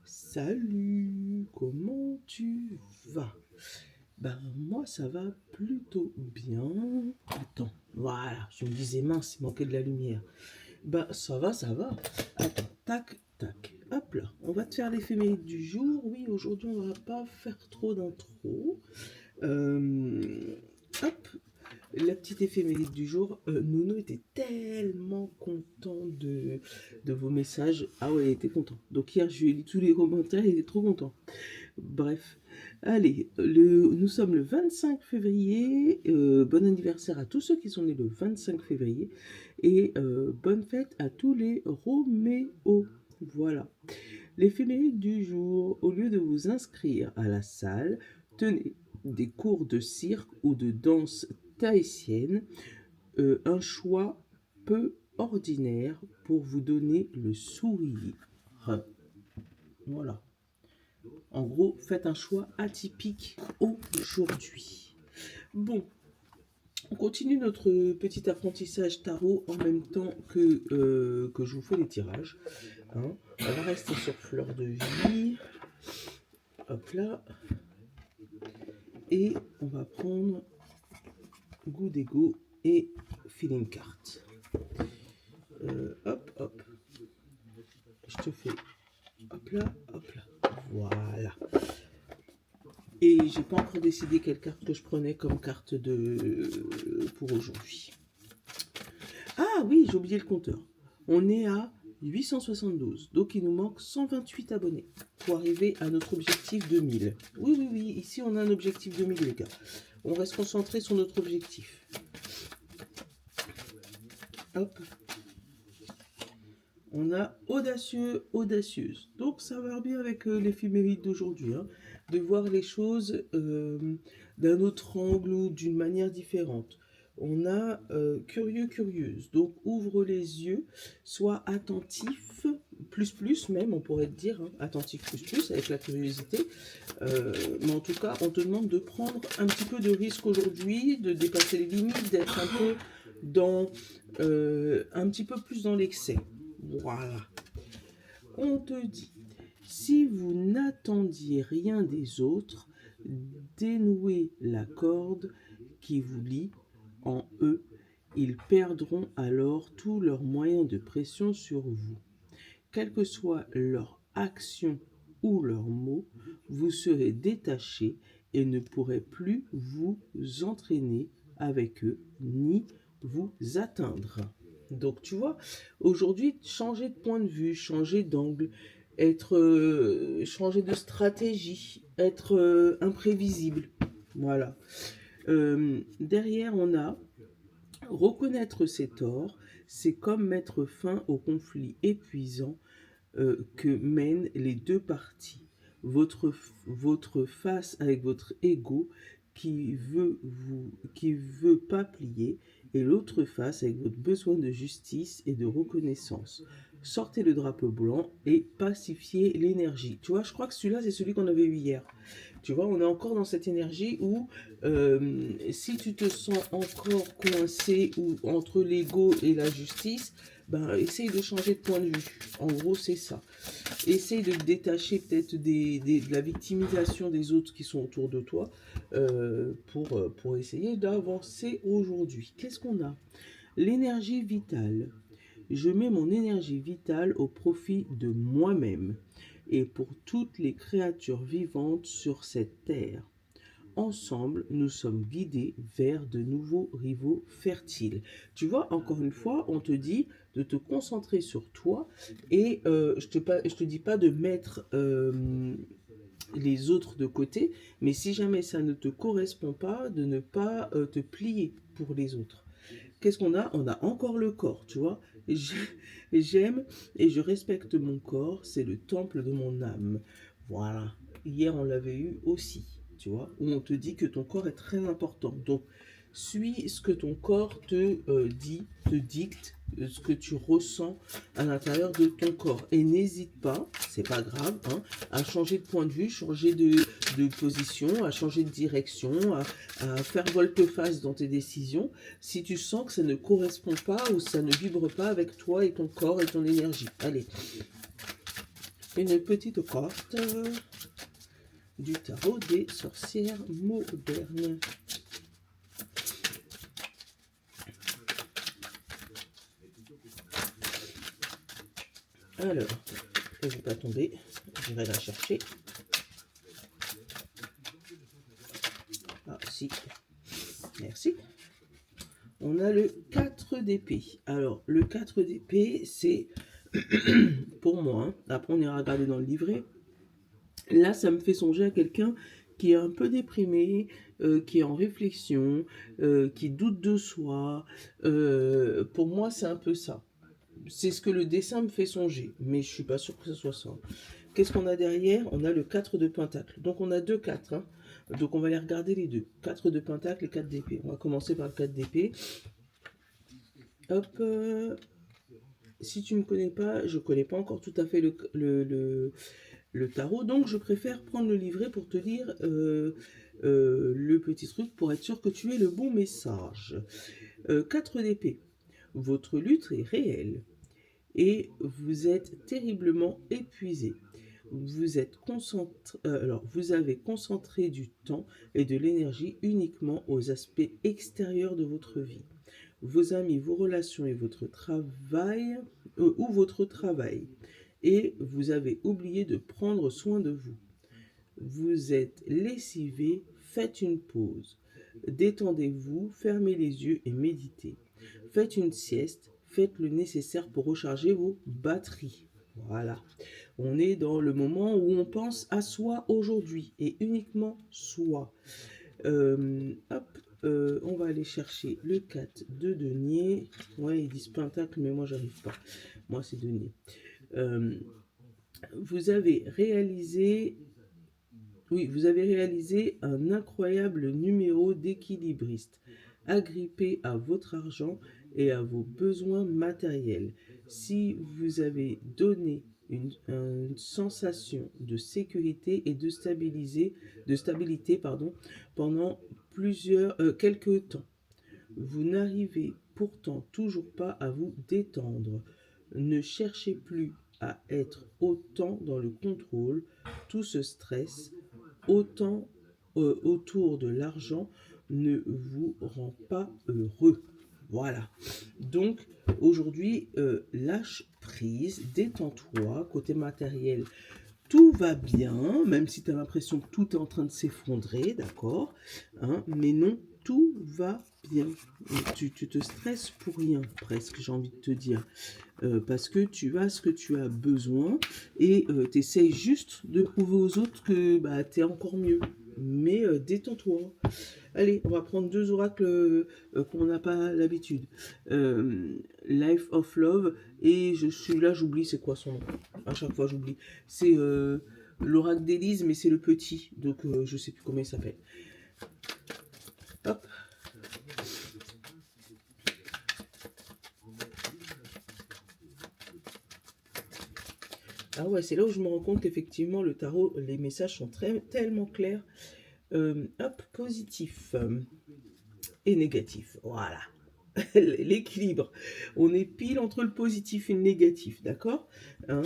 Salut, comment tu vas? Ben moi ça va plutôt bien. Attends, voilà, je me disais mince, il manquait de la lumière. Ben ça va, ça va. Attends, tac, tac. Hop là, on va te faire l'éphéméride du jour. Oui, aujourd'hui on va pas faire trop d'intro. Hop, la petite éphéméride du jour. Nono était tellement content de vos messages. Ah ouais, il était content. Donc hier, je lui ai lu tous les commentaires, il était trop content. Bref, allez, nous sommes le 25 février. Bon anniversaire à tous ceux qui sont nés le 25 février. Et bonne fête à tous les Roméo. Voilà. L'éphéméride du jour, au lieu de vous inscrire à la salle, tenez des cours de cirque ou de danse tahitienne, un choix peu ordinaire pour vous donner le sourire. Voilà. En gros, faites un choix atypique aujourd'hui. Bon, on continue notre petit apprentissage tarot en même temps que je vous fais les tirages. Hein. On va rester sur fleur de vie. Hop là. Et on va prendre goût d'ego et feeling card. Hop, hop. Je te fais hop là, hop là. Voilà. Et j'ai pas encore décidé quelle carte que je prenais comme carte pour aujourd'hui. Ah oui, j'ai oublié le compteur. On est à 872. Donc il nous manque 128 abonnés pour arriver à notre objectif de 1000. Oui, oui, oui. Ici, on a un objectif de 1000, les gars. On reste concentré sur notre objectif. Hop. On a audacieux, audacieuse. Donc ça va bien avec l'éphéméride d'aujourd'hui. Hein, de voir les choses d'un autre angle ou d'une manière différente. On a curieux, curieuse. Donc ouvre les yeux, sois attentif, plus même, on pourrait te dire, hein, attentif plus avec la curiosité. Mais en tout cas, on te demande de prendre un petit peu de risque aujourd'hui, de dépasser les limites, d'être un peu dans un petit peu plus dans l'excès. Voilà. On te dit, si vous n'attendiez rien des autres, dénouez la corde qui vous lie en eux. Ils perdront alors tous leurs moyens de pression sur vous. Quelle que soit leur action ou leurs mots, vous serez détaché et ne pourrez plus vous entraîner avec eux ni vous atteindre. Donc tu vois, aujourd'hui, changer de point de vue, changer d'angle, changer de stratégie, être imprévisible. Voilà. Derrière, on a reconnaître ses torts, c'est comme mettre fin au conflit épuisant que mènent les deux parties. Votre face avec votre ego qui veut pas plier et l'autre face avec votre besoin de justice et de reconnaissance. Sortez le drapeau blanc et pacifiez l'énergie. Tu vois, je crois que celui-là, c'est celui qu'on avait eu hier. Tu vois, on est encore dans cette énergie où si tu te sens encore coincé ou entre l'ego et la justice, ben, essaye de changer de point de vue. En gros, c'est ça. Essaye de te détacher peut-être de la victimisation des autres qui sont autour de toi pour essayer d'avancer aujourd'hui. Qu'est-ce qu'on a? L'énergie vitale. Je mets mon énergie vitale au profit de moi-même et pour toutes les créatures vivantes sur cette terre. Ensemble, nous sommes guidés vers de nouveaux rivaux fertiles. Tu vois, encore une fois, on te dit de te concentrer sur toi et je te dis pas de mettre les autres de côté, mais si jamais ça ne te correspond pas, de ne pas te plier pour les autres. Qu'est-ce qu'on a? On a encore le corps, tu vois. J'aime et je respecte mon corps, c'est le temple de mon âme. Voilà. Hier, on l'avait eu aussi, tu vois, où on te dit que ton corps est très important. Donc, suis ce que ton corps te dit, te dicte, ce que tu ressens à l'intérieur de ton corps. Et n'hésite pas, c'est pas grave, hein, à changer de point de vue, changer de position, à changer de direction, à faire volte-face dans tes décisions, si tu sens que ça ne correspond pas ou ça ne vibre pas avec toi et ton corps et ton énergie. Allez. une petite carte du tarot des sorcières modernes. Alors, elle ne va pas tomber, j'irai la chercher. Ah, si, merci. On a le 4 d'épée. Alors, le 4 d'épée, c'est, pour moi, hein, après on ira regarder dans le livret, là, ça me fait songer à quelqu'un qui est un peu déprimé, qui est en réflexion, qui doute de soi. Pour moi, c'est un peu ça. C'est ce que le dessin me fait songer, mais je suis pas sûre que ce soit ça. Qu'est-ce qu'on a derrière? On a le 4 de pentacle. Donc on a deux 4. Hein. Donc on va les regarder les deux. 4 de pentacle et 4 d'épée. On va commencer par le 4 d'épée. Hop. Si tu ne me connais pas, je ne connais pas encore tout à fait le tarot. Donc je préfère prendre le livret pour te lire le petit truc pour être sûr que tu aies le bon message. 4 d'épée. Votre lutte est réelle. Et vous êtes terriblement épuisé. Vous avez concentré du temps et de l'énergie uniquement aux aspects extérieurs de votre vie. Vos amis, vos relations et votre travail, et vous avez oublié de prendre soin de vous. Vous êtes lessivé, faites une pause. Détendez-vous, fermez les yeux et méditez. Faites une sieste, faites le nécessaire pour recharger vos batteries. Voilà. On est dans le moment où on pense à soi aujourd'hui et uniquement soi. On va aller chercher le 4 de denier. Ouais, ils disent pentacle, mais moi, j'arrive pas. Moi, c'est denier. Vous avez réalisé un incroyable numéro d'équilibriste, agrippé à votre argent et à vos besoins matériels. Si vous avez donné une sensation de sécurité et de stabilité pendant quelques temps, vous n'arrivez pourtant toujours pas à vous détendre. Ne cherchez plus à être autant dans le contrôle. Tout ce stress autour de l'argent ne vous rend pas heureux. Voilà. Donc, aujourd'hui, lâche prise, détends-toi, côté matériel. Tout va bien, même si tu as l'impression que tout est en train de s'effondrer, d'accord, hein, mais non, tout va bien. Tu te stresses pour rien, presque, j'ai envie de te dire. Parce que tu as ce que tu as besoin et tu essayes juste de prouver aux autres que bah, tu es encore mieux. Mais détends-toi. Allez, on va prendre deux oracles qu'on n'a pas l'habitude. Life of Love et celui-là, j'oublie c'est quoi son nom. À chaque fois, j'oublie. C'est l'oracle d'Élise, mais c'est le petit. Donc, je sais plus comment il s'appelle. Hop. Ah ouais, c'est là où je me rends compte qu'effectivement, le tarot, les messages sont tellement clairs. Hop, positif et négatif. Voilà. L'équilibre. On est pile entre le positif et le négatif, d'accord, hein.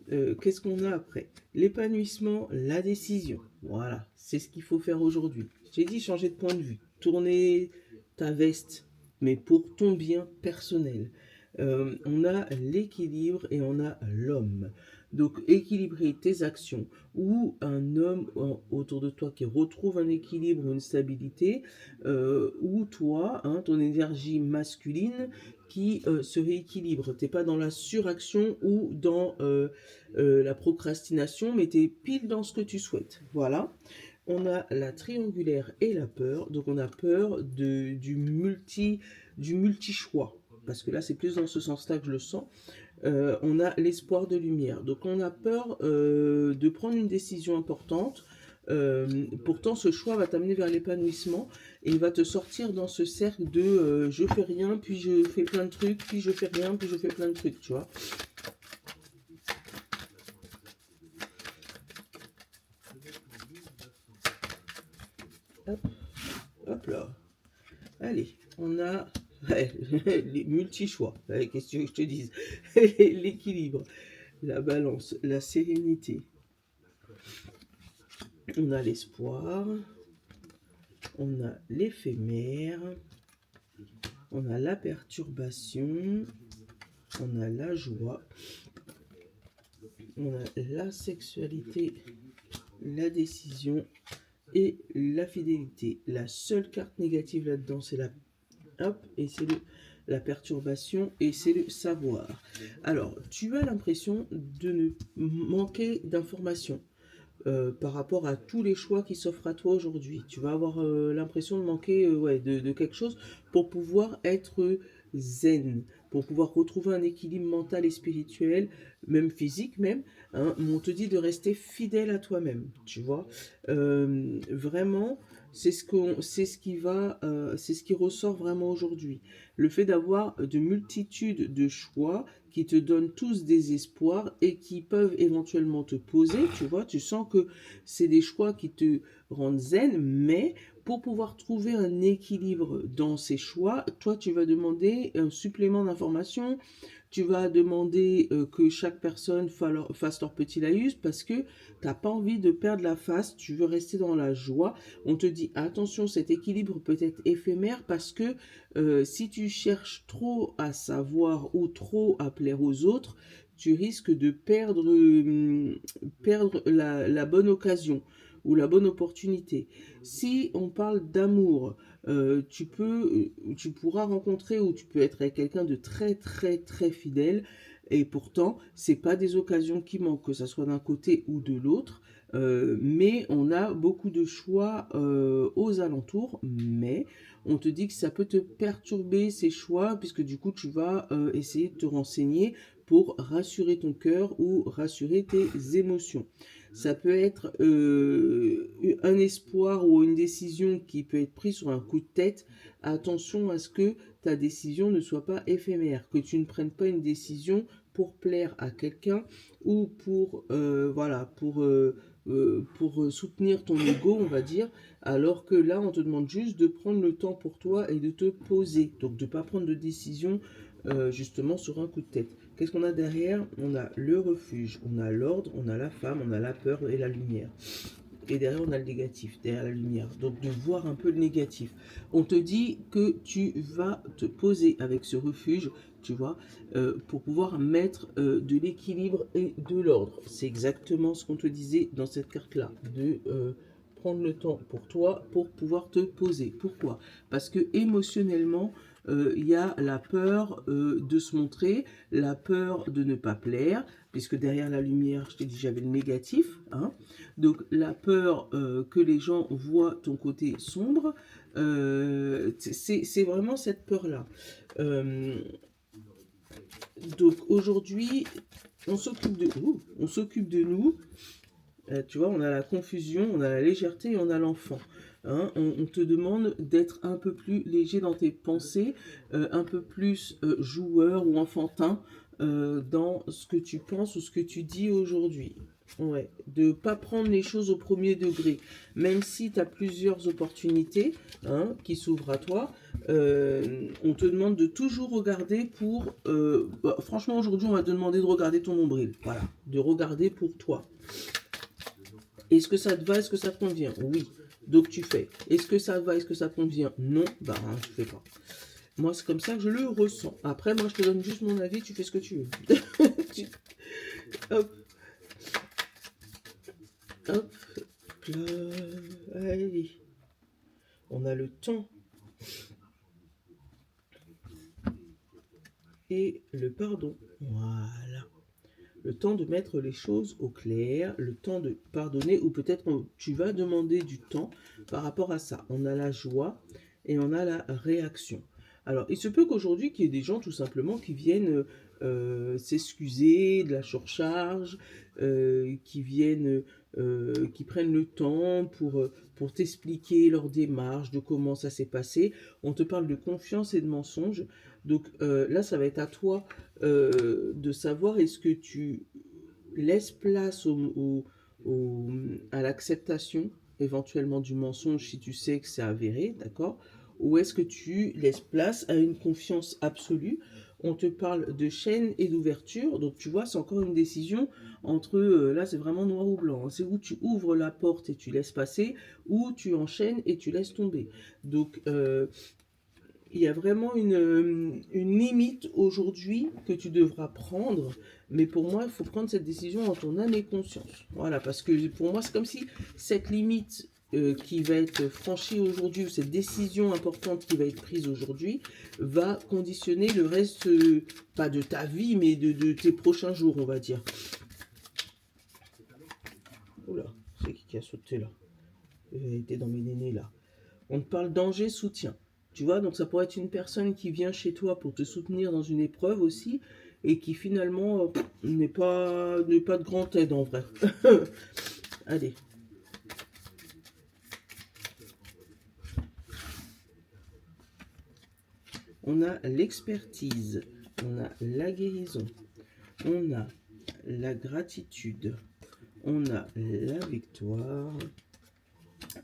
Qu'est-ce qu'on a après? L'épanouissement, la décision. Voilà, c'est ce qu'il faut faire aujourd'hui. J'ai dit changer de point de vue, tourner ta veste, mais pour ton bien personnel. On a l'équilibre et on a l'homme. Donc, équilibrer tes actions ou un homme autour de toi qui retrouve un équilibre ou une stabilité, ou toi, hein, ton énergie masculine qui se rééquilibre. Tu n'es pas dans la suraction ou dans la procrastination, mais tu es pile dans ce que tu souhaites. Voilà. On a la triangulaire et la peur. Donc, on a peur du multi-choix. Parce que là, c'est plus dans ce sens-là que je le sens. On a l'espoir de lumière. Donc on a peur de prendre une décision importante. Pourtant, ce choix va t'amener vers l'épanouissement et il va te sortir dans ce cercle de je fais rien, puis je fais plein de trucs, puis je fais rien, puis je fais plein de trucs, tu vois. Hop, hop là. Allez, on a les multi-choix. Qu'est-ce que je te dise? L'équilibre. la balance, la sérénité. On a l'espoir, on a l'éphémère, on a la perturbation, on a la joie, on a la sexualité, la décision et la fidélité. La seule carte négative là-dedans, c'est la hop, et c'est la perturbation et c'est le savoir. Alors, tu as l'impression de ne manquer d'informations. Par rapport à tous les choix qui s'offrent à toi aujourd'hui. Tu vas avoir l'impression de manquer ouais, de quelque chose pour pouvoir être zen, pour pouvoir retrouver un équilibre mental et spirituel, même physique même. Hein. On te dit de rester fidèle à toi-même, tu vois. Vraiment, c'est ce qui ressort vraiment aujourd'hui. Le fait d'avoir de multitudes de choix qui te donnent tous des espoirs et qui peuvent éventuellement te poser, tu vois, tu sens que c'est des choix qui te rendent zen, mais pour pouvoir trouver un équilibre dans ces choix, toi, tu vas demander un supplément d'information, tu vas demander que chaque personne fasse leur petit laïus parce que tu n'as pas envie de perdre la face, tu veux rester dans la joie. On te dit attention, cet équilibre peut être éphémère parce que si tu cherches trop à savoir ou trop à plaire aux autres, tu risques de perdre la bonne occasion ou la bonne opportunité. Si on parle d'amour, tu pourras rencontrer ou tu peux être avec quelqu'un de très très très fidèle et pourtant c'est pas des occasions qui manquent, que ça soit d'un côté ou de l'autre. Mais on a beaucoup de choix aux alentours, mais on te dit que ça peut te perturber ces choix puisque du coup tu vas essayer de te renseigner pour rassurer ton cœur ou rassurer tes émotions. Ça peut être un espoir ou une décision qui peut être prise sur un coup de tête. Attention à ce que ta décision ne soit pas éphémère, que tu ne prennes pas une décision pour plaire à quelqu'un ou pour soutenir ton ego, on va dire, alors que là, on te demande juste de prendre le temps pour toi et de te poser. Donc, de ne pas prendre de décision justement sur un coup de tête. Qu'est-ce qu'on a derrière? On a le refuge, on a l'ordre, on a la femme, on a la peur et la lumière. Et derrière, on a le négatif, derrière la lumière. Donc, de voir un peu le négatif. On te dit que tu vas te poser avec ce refuge, tu vois, pour pouvoir mettre de l'équilibre et de l'ordre. C'est exactement ce qu'on te disait dans cette carte-là, de prendre le temps pour toi, pour pouvoir te poser. Pourquoi? Parce que émotionnellement, il y a la peur de se montrer, la peur de ne pas plaire, puisque derrière la lumière, je t'ai dit, j'avais le négatif, hein. Donc la peur que les gens voient ton côté sombre, c'est vraiment cette peur-là. Euh, donc aujourd'hui, on s'occupe de nous. Tu vois, on a la confusion, on a la légèreté et on a l'enfant. Hein. On te demande d'être un peu plus léger dans tes pensées, un peu plus joueur ou enfantin dans ce que tu penses ou ce que tu dis aujourd'hui. Ouais, de pas prendre les choses au premier degré, même si tu as plusieurs opportunités hein, qui s'ouvrent à toi, on te demande de toujours regarder pour... franchement, aujourd'hui, on va te demander de regarder ton nombril, voilà, de regarder pour toi. Est-ce que ça te va? Est-ce que ça te convient? Oui. Donc tu fais. Est-ce que ça va? Est-ce que ça te convient? Non. Bah, hein, tu fais pas. Moi, c'est comme ça que je le ressens. Après, moi, je te donne juste mon avis. Tu fais ce que tu veux. Hop. Hop. Là. Allez. On a le temps. Et le pardon. Voilà. Le temps de mettre les choses au clair, le temps de pardonner, ou peut-être tu vas demander du temps par rapport à ça. On a la joie et on a la réaction. Alors, il se peut qu'aujourd'hui, qu'il y ait des gens tout simplement qui viennent s'excuser de la surcharge, qui prennent le temps pour t'expliquer leur démarche, de comment ça s'est passé. On te parle de confiance et de mensonge. Donc là, ça va être à toi de savoir est-ce que tu laisses place à l'acceptation éventuellement du mensonge si tu sais que c'est avéré, d'accord? Ou est-ce que tu laisses place à une confiance absolue on te parle de chaîne et d'ouverture. Donc tu vois, c'est encore une décision entre, là c'est vraiment noir ou blanc, hein. C'est où tu ouvres la porte et tu laisses passer, ou tu enchaînes et tu laisses tomber. Donc il y a vraiment une limite aujourd'hui que tu devras prendre. Mais pour moi, il faut prendre cette décision en ton âme et conscience. Voilà, parce que pour moi, c'est comme si cette limite qui va être franchie aujourd'hui, ou cette décision importante qui va être prise aujourd'hui, va conditionner le reste, pas de ta vie, mais de tes prochains jours, on va dire. Oula, c'est qui a sauté là? Il était dans mes nénés là. On te parle danger, soutien. Tu vois, donc ça pourrait être une personne qui vient chez toi pour te soutenir dans une épreuve aussi, et qui finalement n'est pas de grande aide en vrai. Allez. On a l'expertise, on a la guérison, on a la gratitude, on a la victoire,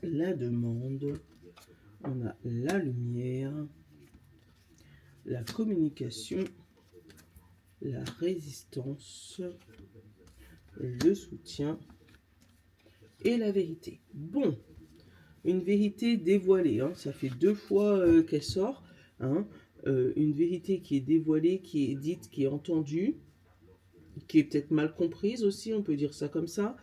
la demande, on a la lumière, la communication, la résistance, le soutien et la vérité. Bon, une vérité dévoilée, hein, ça fait 2 fois qu'elle sort, hein, une vérité qui est dévoilée, qui est dite, qui est entendue, qui est peut-être mal comprise aussi, on peut dire ça comme ça.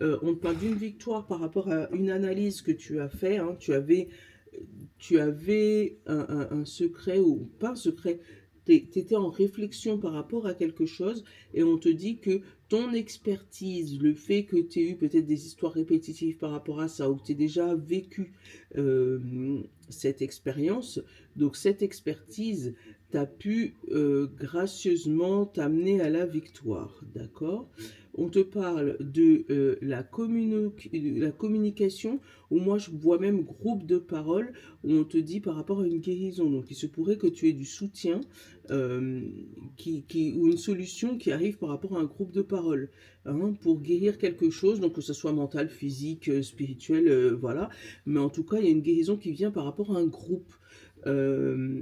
On parle d'une victoire par rapport à une analyse que tu as fait, hein. Tu avais un secret, ou pas un secret, tu étais en réflexion par rapport à quelque chose, et on te dit que ton expertise, le fait que tu aies eu peut-être des histoires répétitives par rapport à ça, ou que tu aies déjà vécu cette expérience, donc cette expertise t'a pu gracieusement t'amener à la victoire, d'accord? On te parle de la communication, ou moi je vois même groupe de parole, où on te dit par rapport à une guérison. Donc il se pourrait que tu aies du soutien ou une solution qui arrive par rapport à un groupe de parole, hein, pour guérir quelque chose, donc que ce soit mental, physique, spirituel, voilà. Mais en tout cas, il y a une guérison qui vient par rapport à un groupe. Euh,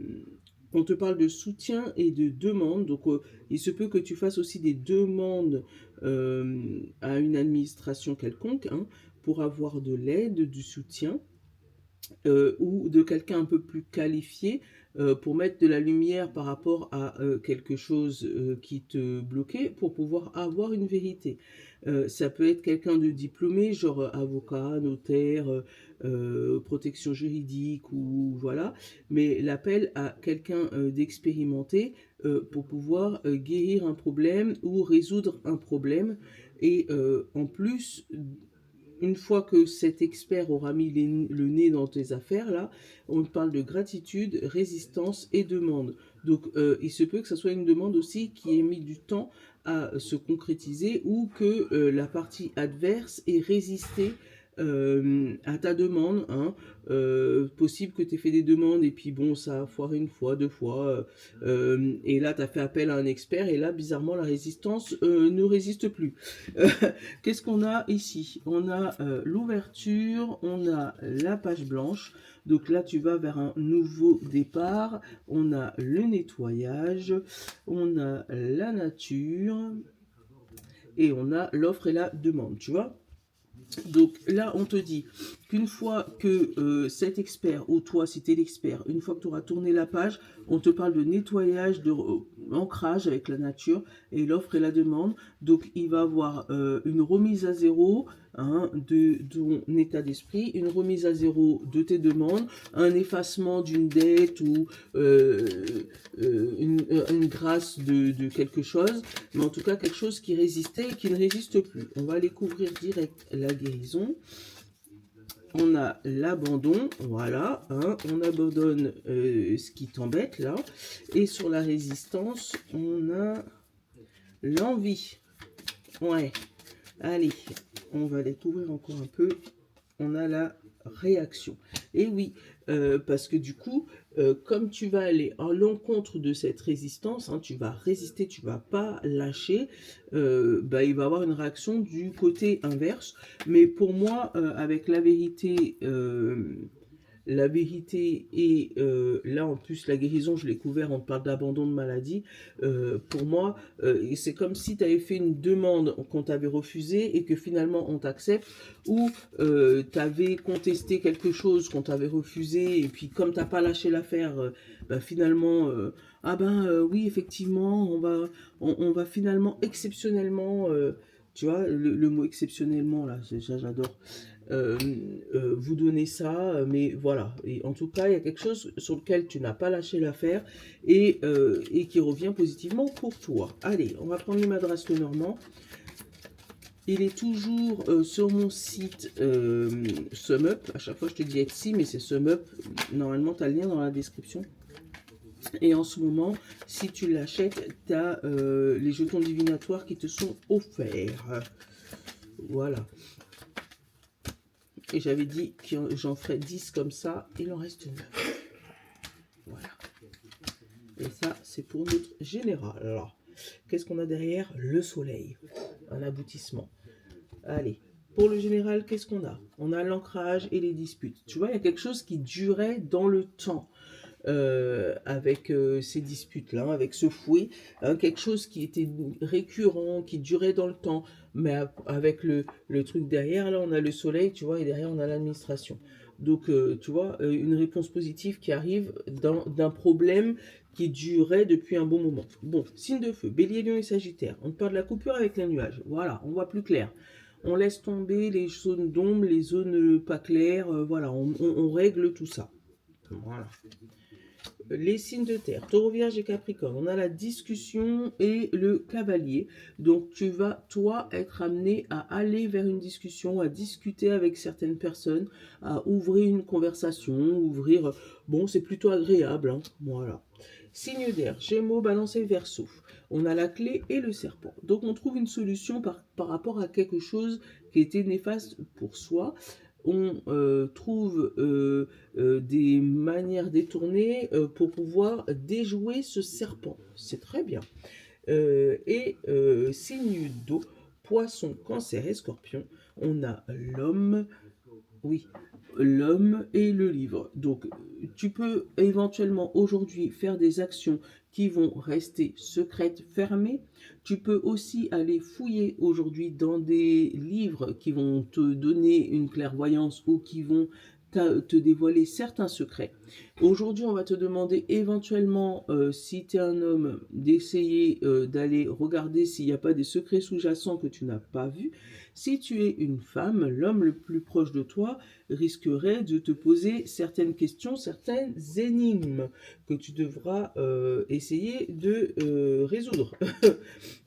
on te parle de soutien et de demande, donc il se peut que tu fasses aussi des demandes à une administration quelconque, hein, pour avoir de l'aide, du soutien, ou de quelqu'un un peu plus qualifié pour mettre de la lumière par rapport à quelque chose qui te bloquait, pour pouvoir avoir une vérité. Ça peut être quelqu'un de diplômé, genre avocat, notaire, protection juridique, ou voilà, mais l'appel à quelqu'un d'expérimenté pour pouvoir guérir un problème ou résoudre un problème. Et en plus, une fois que cet expert aura mis le nez dans tes affaires, là, on parle de gratitude, résistance et demande. Donc, il se peut que ce soit une demande aussi qui ait mis du temps à se concrétiser, ou que la partie adverse ait résisté à ta demande, hein. Possible que tu aies fait des demandes et puis bon, ça a foiré une fois, 2 fois, et là tu as fait appel à un expert, et là bizarrement la résistance ne résiste plus. Qu'est-ce qu'on a ici? On a l'ouverture, on a la page blanche. Donc là, tu vas vers un nouveau départ. On a le nettoyage, on a la nature, et on a l'offre et la demande, tu vois? Donc là, on te dit qu'une fois que cet expert, ou toi, si tu es l'expert, une fois que tu auras tourné la page, on te parle de nettoyage, de ancrage avec la nature, et l'offre et la demande. Donc il va avoir une remise à zéro, hein, de ton état d'esprit, une remise à zéro de tes demandes, un effacement d'une dette, ou une grâce de quelque chose, mais en tout cas quelque chose qui résistait et qui ne résiste plus. On va aller couvrir direct la guérison. On a l'abandon, voilà, hein, on abandonne ce qui t'embête là. Et sur la résistance, on a l'envie. Ouais, allez, on va aller couvrir encore un peu. On a la réaction. Et oui, parce que du coup, comme tu vas aller à l'encontre de cette résistance, hein, tu vas résister, tu vas pas lâcher, bah, il va y avoir une réaction du côté inverse. Mais pour moi, avec la vérité la vérité et là en plus la guérison, je l'ai couvert, on parle d'abandon de maladie. Pour moi, c'est comme si tu avais fait une demande qu'on t'avait refusée et que finalement on t'accepte, ou tu avais contesté quelque chose qu'on t'avait refusé et puis comme t'as pas lâché l'affaire, bah, finalement, oui effectivement, on va finalement exceptionnellement, tu vois, le mot exceptionnellement là, j'adore euh, vous donner ça, mais voilà. Et en tout cas, il y a quelque chose sur lequel tu n'as pas lâché l'affaire et qui revient positivement pour toi. Allez, on va prendre le Madras Lenormand. Il est toujours sur mon site SumUp. À chaque fois, je te dis Etsy, mais c'est SumUp. Normalement, tu as le lien dans la description. Et en ce moment, si tu l'achètes, tu as les jetons divinatoires qui te sont offerts. Voilà. Et j'avais dit que j'en ferais 10 comme ça. Il en reste 9. Voilà. Et ça, c'est pour notre général. Alors, qu'est-ce qu'on a derrière? Le soleil. Un aboutissement. Allez. Pour le général, qu'est-ce qu'on a? On a l'ancrage et les disputes. Tu vois, il y a quelque chose qui durait dans le temps. Avec ces disputes-là, avec ce fouet, hein, quelque chose qui était récurrent, qui durait dans le temps, mais avec le truc derrière, là on a le soleil, tu vois, et derrière on a l'administration. Donc, tu vois, une réponse positive qui arrive d'un problème qui durait depuis un bon moment. Bon, signe de feu, bélier, lion et sagittaire. On parle de la coupure avec les nuages. Voilà, on voit plus clair. On laisse tomber les zones d'ombre, les zones pas claires. Voilà, on règle tout ça. Voilà. Les signes de terre, Taureau, Vierge et Capricorne, on a la discussion et le cavalier. Donc tu vas, toi, être amené à aller vers une discussion, à discuter avec certaines personnes, à ouvrir une conversation, ouvrir... Bon, c'est plutôt agréable, hein, voilà. Signe d'air, Gémeaux, Balance et Verseau. On a la clé et le serpent. Donc on trouve une solution par rapport à quelque chose qui était néfaste pour soi. On trouve des manières détournées pour pouvoir déjouer ce serpent. C'est très bien. Signe d'eau, poisson, cancer et scorpion, on a l'homme, oui, l'homme et le livre. Donc, tu peux éventuellement aujourd'hui faire des actions qui vont rester secrètes, fermées. Tu peux aussi aller fouiller aujourd'hui dans des livres qui vont te donner une clairvoyance ou qui vont te dévoiler certains secrets. Aujourd'hui, on va te demander éventuellement, si tu es un homme, d'essayer d'aller regarder s'il n'y a pas des secrets sous-jacents que tu n'as pas vus. Si tu es une femme, l'homme le plus proche de toi risquerait de te poser certaines questions, certaines énigmes que tu devras essayer de résoudre.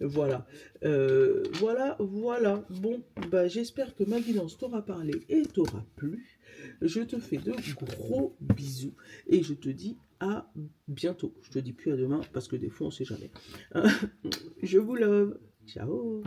Voilà. Voilà. Bon, bah, j'espère que ma guidance t'aura parlé et t'aura plu. Je te fais de gros bisous et je te dis à bientôt. Je te dis plus à demain parce que des fois on sait jamais. Je vous love. Ciao.